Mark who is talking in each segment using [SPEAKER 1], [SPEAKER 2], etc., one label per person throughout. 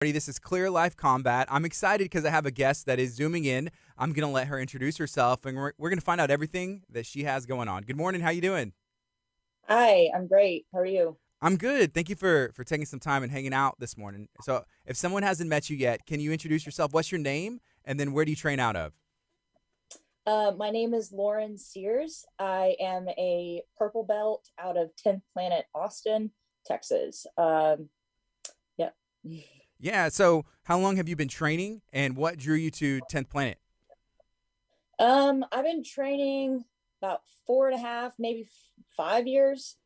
[SPEAKER 1] This is Clear Life Combat. I'm excited because I have a guest that is zooming in. I'm going to let her introduce herself, and we're going to find out everything that she has going on. Good morning. How you doing?
[SPEAKER 2] Hi, I'm great. How are you?
[SPEAKER 1] I'm good. Thank you for taking some time and hanging out this morning. So, if someone hasn't met you yet, can you introduce yourself? What's your name, and then where do you train out of?
[SPEAKER 2] My name is Lauren Sears. I am a purple belt out of 10th Planet, Austin, Texas. Yeah.
[SPEAKER 1] Yeah. So, how long have you been training, and what drew you to 10th Planet?
[SPEAKER 2] I've been training about 4.5, maybe 5 years.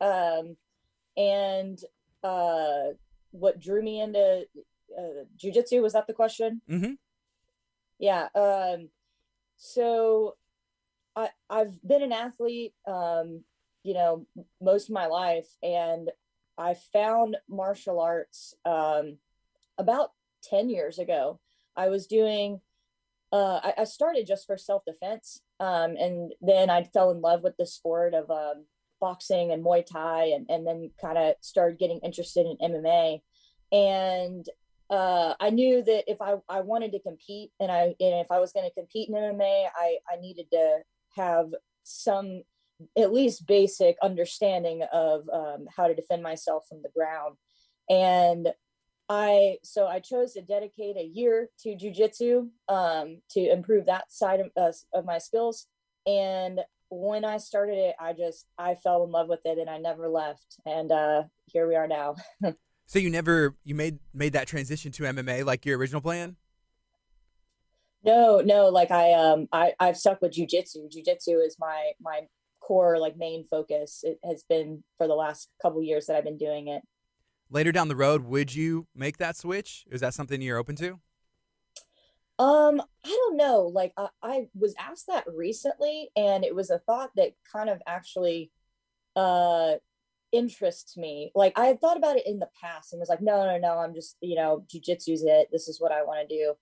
[SPEAKER 2] And uh, what drew me into jujitsu, was that the question?
[SPEAKER 1] Mm-hmm.
[SPEAKER 2] Yeah. So I've been an athlete, most of my life, and I found martial arts about 10 years ago. I was doing I started just for self-defense, and then I fell in love with the sport of boxing and Muay Thai, and then kind of started getting interested in MMA. And I knew that if I wanted to compete, and if I was going to compete in MMA, I needed to have some at least basic understanding of how to defend myself from the ground. And I chose to dedicate a year to jujitsu, to improve that side of my skills. And when I started it, I fell in love with it, and I never left. And here we are now.
[SPEAKER 1] So you made that transition to MMA like your original plan?
[SPEAKER 2] No, no, like I've stuck with jujitsu. Jujitsu is my core, like, main focus. It has been for the last couple years that I've been doing it.
[SPEAKER 1] Later down the road, would you make that switch? Is that something you're open to?
[SPEAKER 2] I don't know. Like I was asked that recently, and it was a thought that kind of actually uh interests me. Like I had thought about it in the past and was like, no, no, no, I'm just, jujitsu's it. This is what I want to do.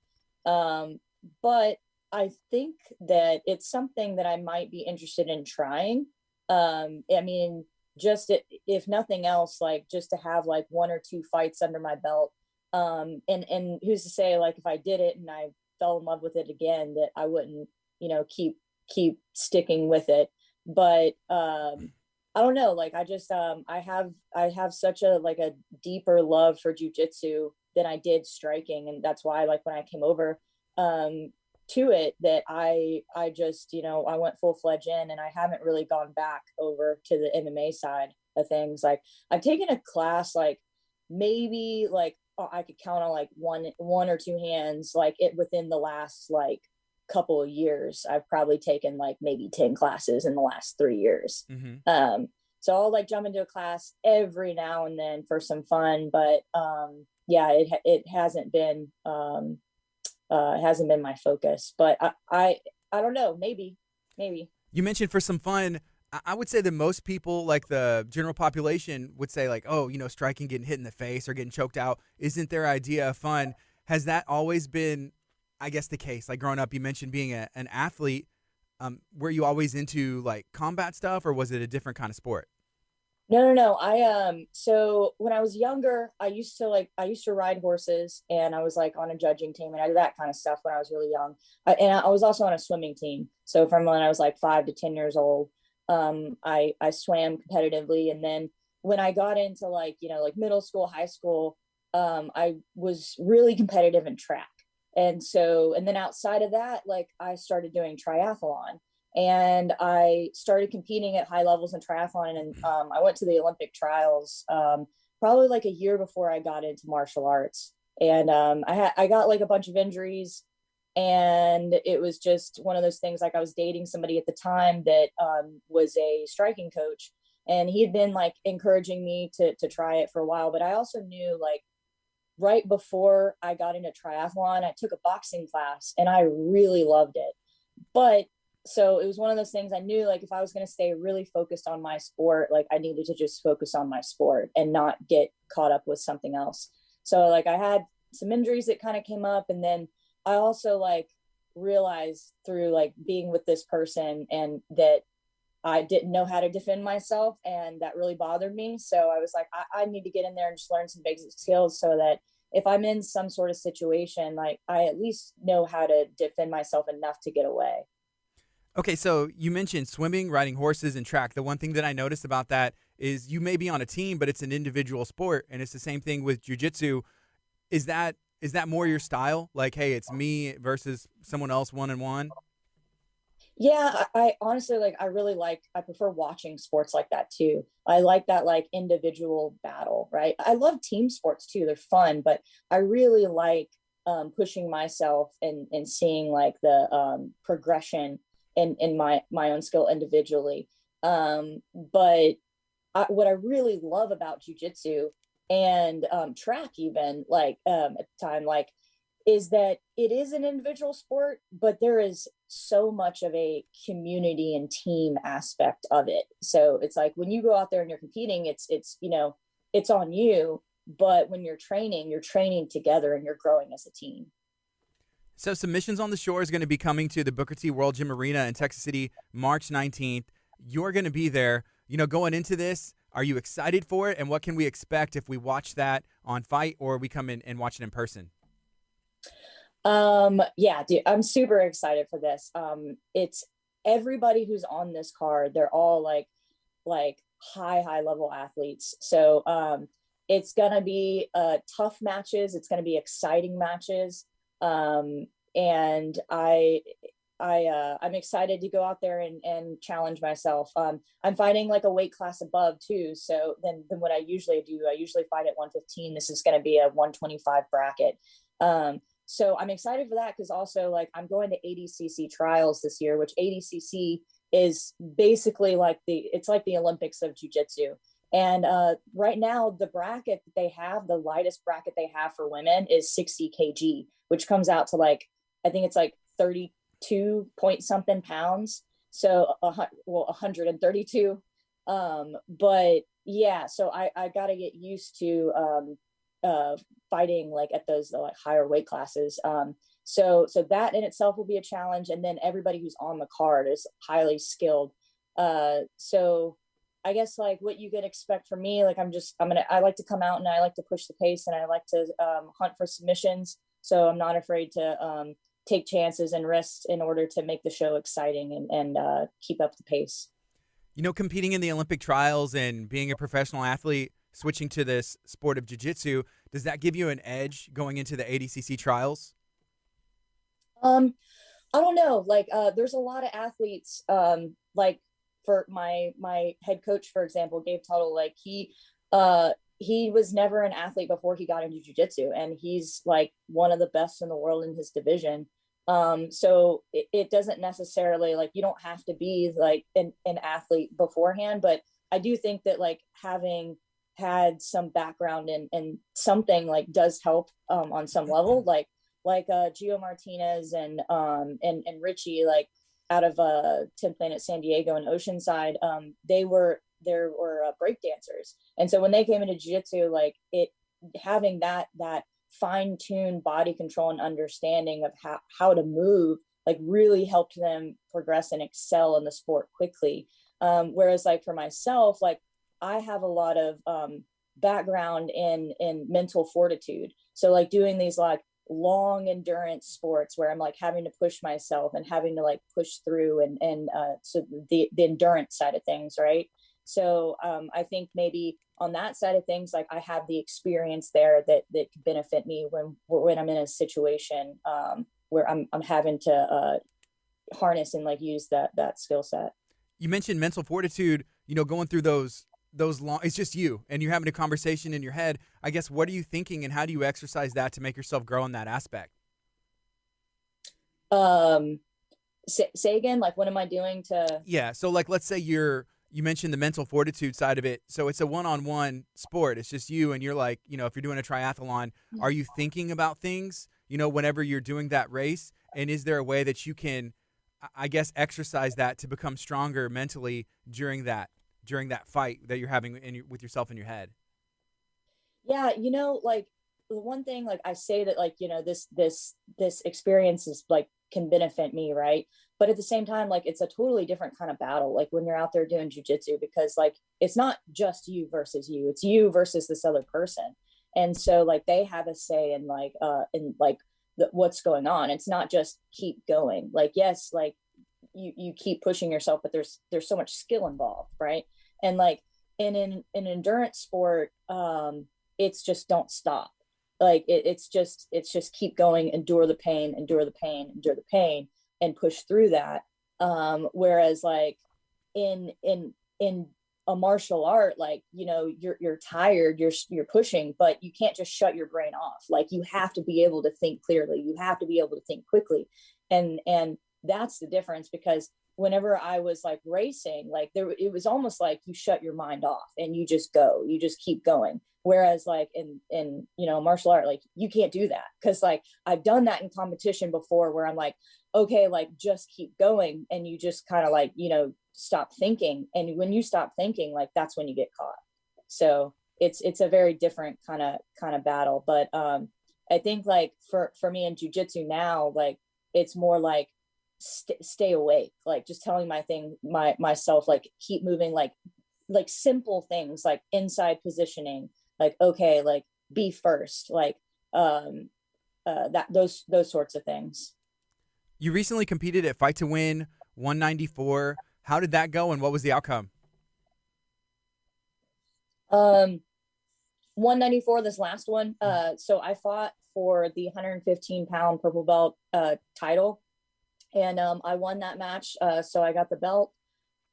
[SPEAKER 2] But I think that it's something that I might be interested in trying. I mean, if nothing else, like just to have like one or two fights under my belt. And who's to say, like, if I did it and I fell in love with it again, that I wouldn't, keep sticking with it. But I don't know. Like I just I have such a like a deeper love for jujitsu than I did striking, and that's why, like, when I came over um to it, that I just, I went full fledged in, and I haven't really gone back over to the MMA side of things. Like I've taken a class, like maybe like I could count on like one or two hands, like it within the last like couple of years. I've probably taken like maybe 10 classes in the last 3 years.
[SPEAKER 1] Mm-hmm.
[SPEAKER 2] So I'll like jump into a class every now and then for some fun, but yeah, it hasn't been my focus. But I don't know, maybe.
[SPEAKER 1] You mentioned for some fun. I would say that most people, like the general population, would say like, oh, striking, getting hit in the face or getting choked out isn't their idea of fun. Has that always been, I guess, the case? Like growing up, you mentioned being an athlete. Were you always into like combat stuff, or was it a different kind of sport?
[SPEAKER 2] No, no, no. So when I was younger, I used to ride horses, and I was like on a judging team, and I did that kind of stuff when I was really young. And I was also on a swimming team. So from when I was like 5 to 10 years old, I swam competitively. And then when I got into like, like middle school, high school, I was really competitive in track. And then outside of that, like I started doing triathlon, and I started competing at high levels in triathlon. And I went to the Olympic trials, probably like a year before I got into martial arts. And I got like a bunch of injuries, and it was just one of those things. Like I was dating somebody at the time that was a striking coach, and he had been like encouraging me to try it for a while. But I also knew, like, right before I got into triathlon, I took a boxing class, and I really loved it. But so it was one of those things. I knew, like, if I was going to stay really focused on my sport, like I needed to just focus on my sport and not get caught up with something else. So like I had some injuries that kind of came up, and then I also like realized through like being with this person, and that I didn't know how to defend myself, and that really bothered me. So I was like, I need to get in there and just learn some basic skills, so that if I'm in some sort of situation, like I at least know how to defend myself enough to get away.
[SPEAKER 1] Okay, so you mentioned swimming, riding horses, and track. The one thing that I noticed about that is you may be on a team, but it's an individual sport, and it's the same thing with jujitsu. Is that more your style? Like, hey, it's me versus someone else, one and one.
[SPEAKER 2] Yeah, I honestly like, I really like, I prefer watching sports like that too. I like that like individual battle, right? I love team sports too. They're fun, but I really like pushing myself and seeing like the progression in my own skill individually. But what I really love about jujitsu and track, even like at the time, like is that it is an individual sport, but there is so much of a community and team aspect of it. So it's like when you go out there and you're competing, it's it's on you, but when you're training together and you're growing as a team.
[SPEAKER 1] So Submissions on the Shore is going to be coming to the Booker T World Gym Arena in Texas City, March 19th. You're going to be there. Going into this, are you excited for it? And what can we expect if we watch that on Fight or we come in and watch it in person?
[SPEAKER 2] Yeah, dude, I'm super excited for this. It's everybody who's on this card, they're all like high level athletes. So it's gonna be tough matches, it's gonna be exciting matches. And I'm excited to go out there and challenge myself. I'm fighting like a weight class above too. So than what I usually do. I usually fight at 115. This is going to be a 125 bracket. So I'm excited for that, because also like I'm going to ADCC trials this year, which ADCC is basically like it's like the Olympics of jiu-jitsu. And right now, the bracket that they have, the lightest bracket they have for women is 60 kg, which comes out to like, I think it's like 32 point something pounds. So, 132. But yeah, so I got to get used to fighting like at those like higher weight classes. So that in itself will be a challenge. And then everybody who's on the card is highly skilled. So I guess like what you can expect from me, like I like to come out and I like to push the pace and I like to hunt for submissions. So I'm not afraid to take chances and risks in order to make the show exciting and keep up the pace.
[SPEAKER 1] Competing in the Olympic trials and being a professional athlete, switching to this sport of jiu-jitsu, does that give you an edge going into the ADCC trials?
[SPEAKER 2] I don't know. Like, there's a lot of athletes. Like for my head coach, for example, Gabe Tuttle. Like he was never an athlete before he got into jujitsu, and he's like one of the best in the world in his division. So it doesn't necessarily like you don't have to be like an athlete beforehand, but I do think that like having had some background in something like does help on some level, like Gio Martinez and Richie, like out of 10th Planet San Diego and Oceanside. They were break dancers, and so when they came into jiu-jitsu, like it having that fine-tuned body control and understanding of how to move like really helped them progress and excel in the sport quickly. Whereas like for myself, like I have a lot of background in mental fortitude. So like doing these like long endurance sports where I'm like having to push myself and having to like push through and so the endurance side of things, right? So I think maybe on that side of things, like I have the experience there that could benefit me when I'm in a situation where I'm having to harness and like use that skill set.
[SPEAKER 1] You mentioned mental fortitude, going through those long, it's just you and you're having a conversation in your head. I guess, what are you thinking and how do you exercise that to make yourself grow in that aspect?
[SPEAKER 2] Say again, like what am I doing to?
[SPEAKER 1] Yeah. So like, let's say you mentioned the mental fortitude side of it. So it's a one-on-one sport. It's just you and you're like, if you're doing a triathlon, are you thinking about things, whenever you're doing that race? And is there a way that you can, I guess, exercise that to become stronger mentally during that fight that you're having with yourself in your head?
[SPEAKER 2] Yeah, like the one thing like I say that like this experience is like can benefit me, right? But at the same time, like it's a totally different kind of battle like when you're out there doing jujitsu, because like it's not just you versus you, it's you versus this other person. And so like they have a say in like what's going on. It's not just keep going. Like, yes, like you keep pushing yourself, but there's so much skill involved, right? And like in an endurance sport, it's just don't stop. Like it's just keep going, endure the pain, endure the pain, endure the pain, and push through that. Whereas like in a martial art, like, you know, you're tired, you're pushing, but you can't just shut your brain off. Like you have to be able to think clearly, you have to be able to think quickly. And that's the difference, because whenever I was like racing, like it was almost like you shut your mind off and you just go, you just keep going. Whereas like in you know, martial art, like you can't do that, because like I've done that in competition before where I'm like, okay, like just keep going, and you just kind of like, you know, stop thinking. And when you stop thinking, like that's when you get caught. So it's a very different kind of battle. But I think like for me in jiu-jitsu now, like it's more like stay awake, like just telling myself like keep moving, like simple things like inside positioning, like okay, like be first, like that those sorts of things.
[SPEAKER 1] You recently competed at Fight to Win 194. How did that go, and what was the outcome?
[SPEAKER 2] um 194, this last one. So I fought for the 115-pound purple belt title, and I won that match. So I got the belt,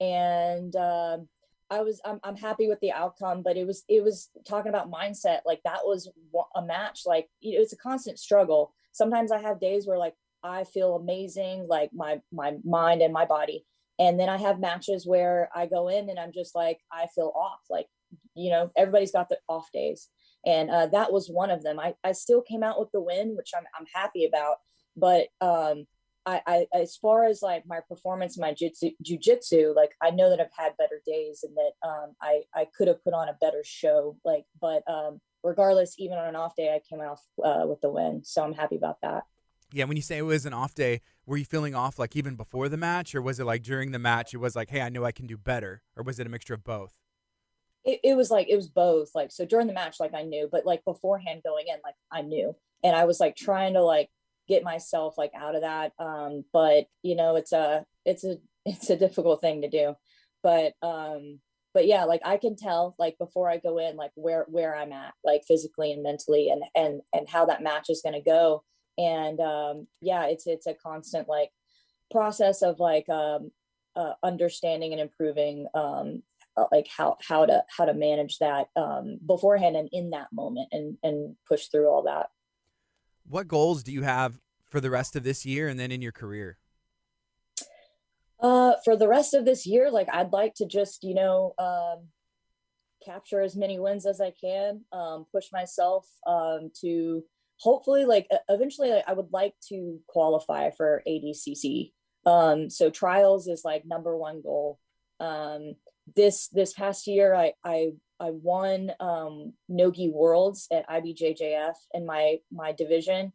[SPEAKER 2] and I'm happy with the outcome. But it was talking about mindset. Like that was a match. Like, you know, it's a constant struggle. Sometimes I have days where like I feel amazing, like my mind and my body, and then I have matches where I go in and I'm just like I feel off. Like, you know, everybody's got the off days, and that was one of them. I still came out with the win, which I'm happy about. But I as far as like my performance, my jujitsu, like I know that I've had better days, and that I could have put on a better show. Like, but regardless, even on an off day, I came out with the win, so I'm happy about that.
[SPEAKER 1] Yeah, when you say it was an off day, were you feeling off like even before the match, or was it like during the match it was like, hey, I know I can do better, or was it a mixture of both?
[SPEAKER 2] It was like it was both. Like so during the match, like I knew, but like beforehand going in, like I knew, and I was like trying to like get myself like out of that. But you know, it's a difficult thing to do. But but yeah, like I can tell like before I go in, like where I'm at, like physically and mentally, and how that match is going to go. And yeah, it's a constant like process of like understanding and improving like how to manage that beforehand and in that moment, and push through all that.
[SPEAKER 1] What goals do you have for the rest of this year and then in your career?
[SPEAKER 2] For the rest of this year, like I'd like to just, you know, capture as many wins as I can, push myself to hopefully like eventually like, I would like to qualify for ADCC. So trials is like number one goal. This past year, I won Nogi Worlds at IBJJF in my division.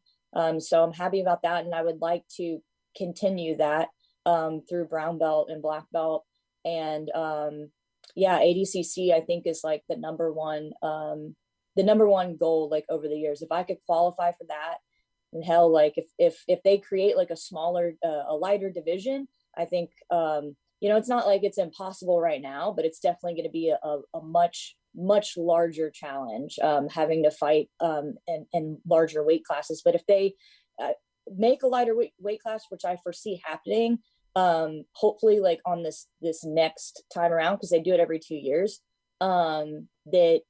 [SPEAKER 2] So I'm happy about that, and I would like to continue that through brown belt and black belt. And yeah, ADCC I think is like the number one goal like over the years. If I could qualify for that, and hell, like if they create like a smaller a lighter division, I think you know, it's not like it's impossible right now, but it's definitely going to be a much larger challenge, having to fight in larger weight classes. But if they uh, make a lighter weight class, which I foresee happening, hopefully like on this next time around, because they do it every 2 years, that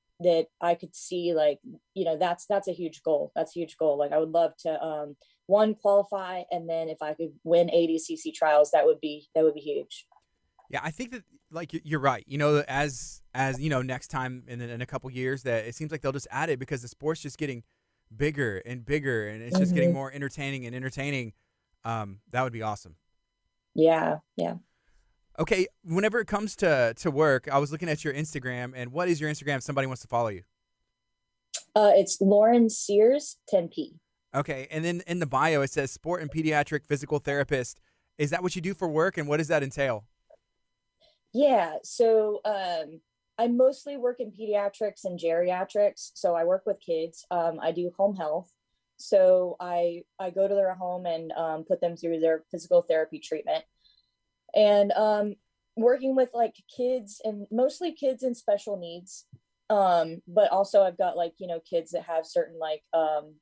[SPEAKER 2] I could see like, you know, that's a huge goal. That's a huge goal. Like I would love to one, qualify, and then if I could win ADCC trials, that would be huge.
[SPEAKER 1] Yeah, I think that like you're right. You know, as you know, next time in a couple years, that it seems like they'll just add it because the sport's just getting bigger and bigger, and it's just getting
[SPEAKER 2] Mm-hmm.
[SPEAKER 1] more entertaining and entertaining. That would be awesome.
[SPEAKER 2] Yeah, yeah.
[SPEAKER 1] Okay, whenever it comes to work, I was looking at your Instagram, and what is your Instagram if somebody wants to follow you?
[SPEAKER 2] It's Lauren Sears 10P.
[SPEAKER 1] Okay, and then in the bio it says sport and pediatric physical therapist. Is that what you do for work, and what does that entail?
[SPEAKER 2] Yeah. So I mostly work in pediatrics and geriatrics. So I work with kids. I do home health. So I go to their home and put them through their physical therapy treatment. And working with like kids and mostly kids in special needs. But also I've got like, kids that have certain like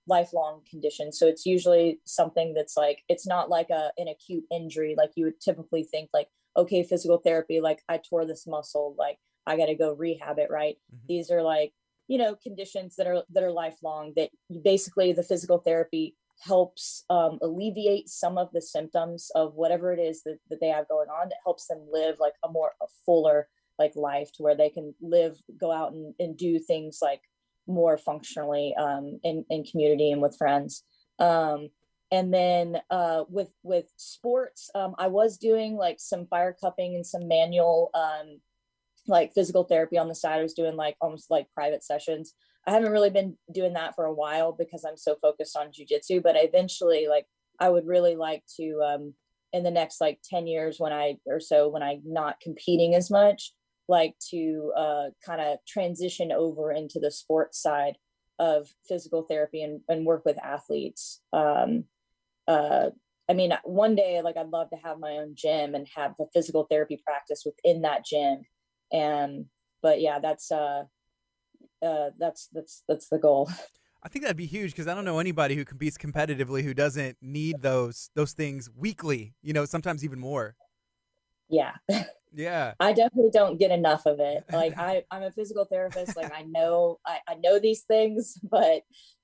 [SPEAKER 2] lifelong conditions. So it's usually something that's like, it's not like an acute injury like you would typically think, like, okay, physical therapy, like I tore this muscle, like I got to go rehab it, right?
[SPEAKER 1] Mm-hmm.
[SPEAKER 2] These are like, conditions that are lifelong, that basically the physical therapy helps alleviate some of the symptoms of whatever it is that they have going on, that helps them live like a fuller like life, to where they can go out and do things like more functionally in community and with friends. And then with sports, I was doing like some fire cupping and some manual like physical therapy on the side. I was doing like almost like private sessions. I haven't really been doing that for a while because I'm so focused on jujitsu, but eventually, like, I would really like to, in the next like 10 years when I'm not competing as much, like to kind of transition over into the sports side of physical therapy and work with athletes. I mean, one day, like, I'd love to have my own gym and have the physical therapy practice within that gym. And, but yeah, that's the goal.
[SPEAKER 1] I think that'd be huge because I don't know anybody who competes competitively who doesn't need those things weekly. Sometimes even more.
[SPEAKER 2] Yeah.
[SPEAKER 1] Yeah.
[SPEAKER 2] I definitely don't get enough of it. Like I'm a physical therapist. Like I know these things, but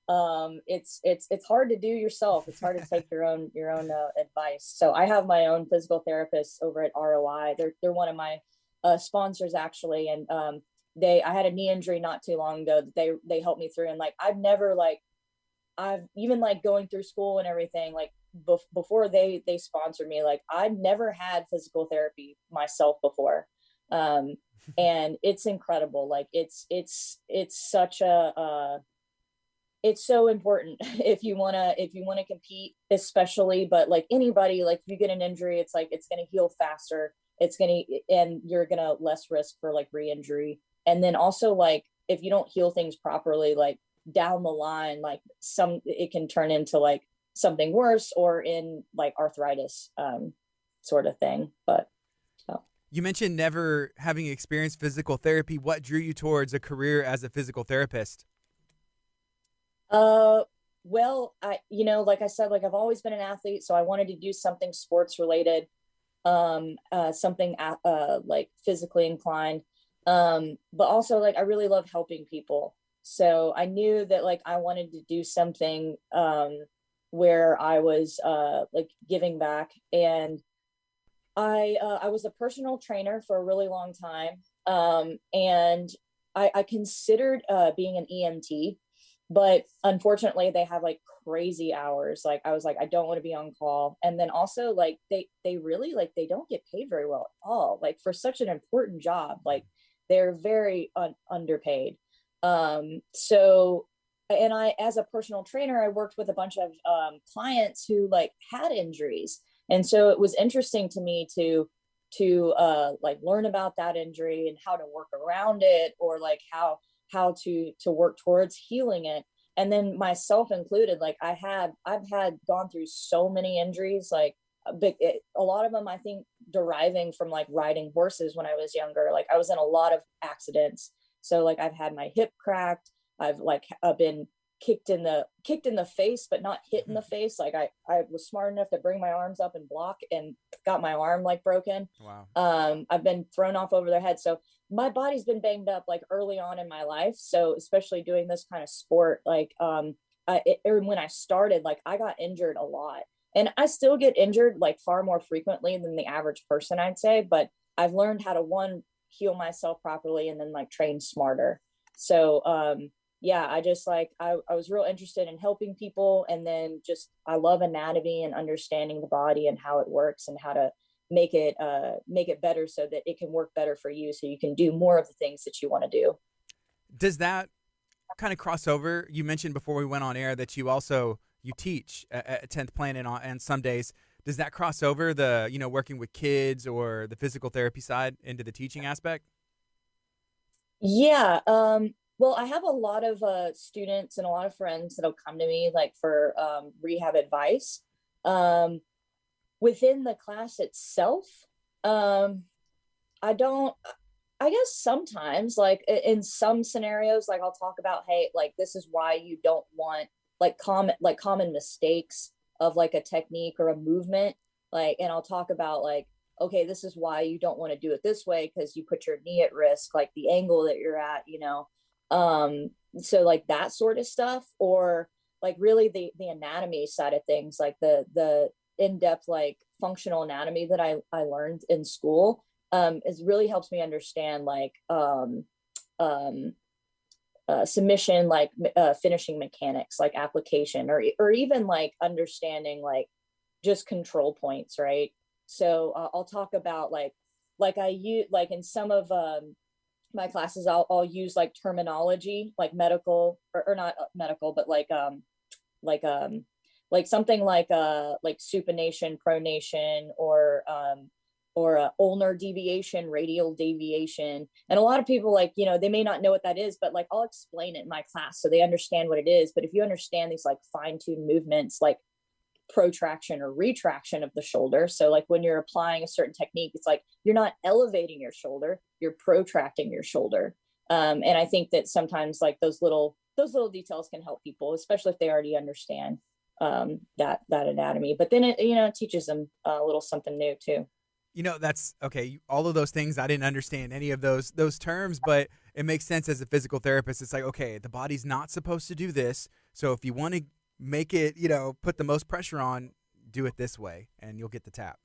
[SPEAKER 2] it's hard to do yourself. It's hard to take your own advice. So I have my own physical therapist over at ROI. They're one of my sponsors actually, and I had a knee injury not too long ago that they helped me through, and like I've even like going through school and everything, like before they sponsored me, like I'd never had physical therapy myself before. And it's incredible. Like it's such it's so important if you want to compete, especially, but like anybody, like if you get an injury, it's like it's going to heal faster. And you're going to less risk for like re-injury. And then also, like, if you don't heal things properly, like down the line, like it can turn into like something worse, or in like arthritis sort of thing. But
[SPEAKER 1] you mentioned never having experienced physical therapy. What drew you towards a career as a physical therapist?
[SPEAKER 2] Well, like I said, like I've always been an athlete, so I wanted to do something sports related, something like physically inclined. But also, like, I really love helping people. So I knew that like I wanted to do something where I was like giving back. And I was a personal trainer for a really long time. And I considered being an EMT, but unfortunately they have like crazy hours. Like I was like, I don't want to be on call. And then also like they really, like, they don't get paid very well at all, like for such an important job. Like they're very underpaid. So, and I, as a personal trainer, I worked with a bunch of clients who like had injuries. And so it was interesting to me to like learn about that injury and how to work around it, or like how to work towards healing it. And then myself included, like I've had gone through so many injuries, like a lot of them I think deriving from like riding horses when I was younger. Like I was in a lot of accidents. So like I've had my hip cracked. I've been kicked in the face, but not hit in the face. Like I was smart enough to bring my arms up and block, and got my arm like broken.
[SPEAKER 1] Wow.
[SPEAKER 2] I've been thrown off over their head. So my body's been banged up like early on in my life. So especially doing this kind of sport, like when I started, like I got injured a lot, and I still get injured like far more frequently than the average person, I'd say. But I've learned how to heal myself properly, and then like train smarter. So yeah, I just like I was real interested in helping people, and then just I love anatomy and understanding the body and how it works, and how to make it better so that it can work better for you, so you can do more of the things that you want to do.
[SPEAKER 1] Does that kind of cross over? You mentioned before we went on air that you teach at 10th Planet and some days. Does that cross over working with kids or the physical therapy side into the teaching aspect?
[SPEAKER 2] Yeah. Well, I have a lot of students and a lot of friends that'll come to me like for rehab advice. Um, Within the class itself, um, I don't. I guess sometimes, like in some scenarios, like I'll talk about, hey, like this is why you don't want common mistakes of like a technique or a movement, like, and I'll talk about like, okay, this is why you don't want to do it this way because you put your knee at risk, like the angle that you're at, um, so like that sort of stuff, or like really the anatomy side of things, like the in-depth like functional anatomy that I learned in school, it really helps me understand like um, submission, like finishing mechanics, like application, or even like understanding like just control points, right? So I'll talk about like I use like in some of my classes, I'll use like terminology, like medical or not medical, but like like something like supination, pronation, or ulnar deviation, radial deviation. And a lot of people, like, they may not know what that is, but like I'll explain it in my class so they understand what it is. But if you understand these like fine-tuned movements, like protraction or retraction of the shoulder, so like when you're applying a certain technique, it's like you're not elevating your shoulder, you're protracting your shoulder. And I think that sometimes like those little details can help people, especially if they already understand that anatomy. But then it teaches them a little something new too.
[SPEAKER 1] That's okay. All of those things, I didn't understand any of those terms, but it makes sense as a physical therapist. It's like, okay, the body's not supposed to do this. So if you want to make it, put the most pressure on, do it this way and you'll get the tap.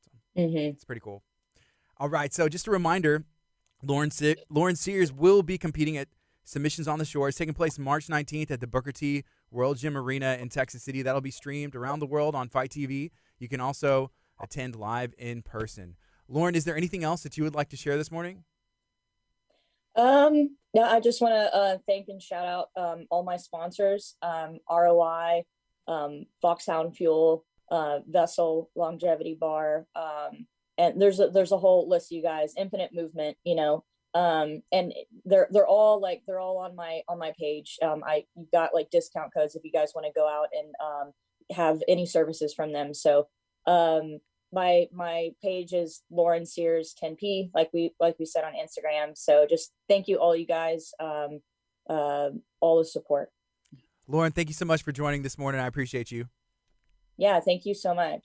[SPEAKER 1] So
[SPEAKER 2] Mm-hmm.
[SPEAKER 1] it's pretty cool. All right. So just a reminder, Lauren Sears will be competing at Submissions on the Shore. It's taking place March 19th at the Booker T World Gym Arena in Texas City. That'll be streamed around the world on Fight TV. You can also attend live in person. Lauren, is there anything else that you would like to share this morning?
[SPEAKER 2] Yeah, I just want to thank and shout out all my sponsors, ROI, Foxhound Fuel, Vessel Longevity Bar, and there's a whole list of you guys, Infinite Movement, and they're all on my page. You've got like discount codes if you guys want to go out and have any services from them. So um my page is Lauren Sears 10P, like we said on Instagram. So just thank you all you guys, all the support.
[SPEAKER 1] Lauren, thank you so much for joining this morning. I appreciate you.
[SPEAKER 2] Yeah, thank you so much.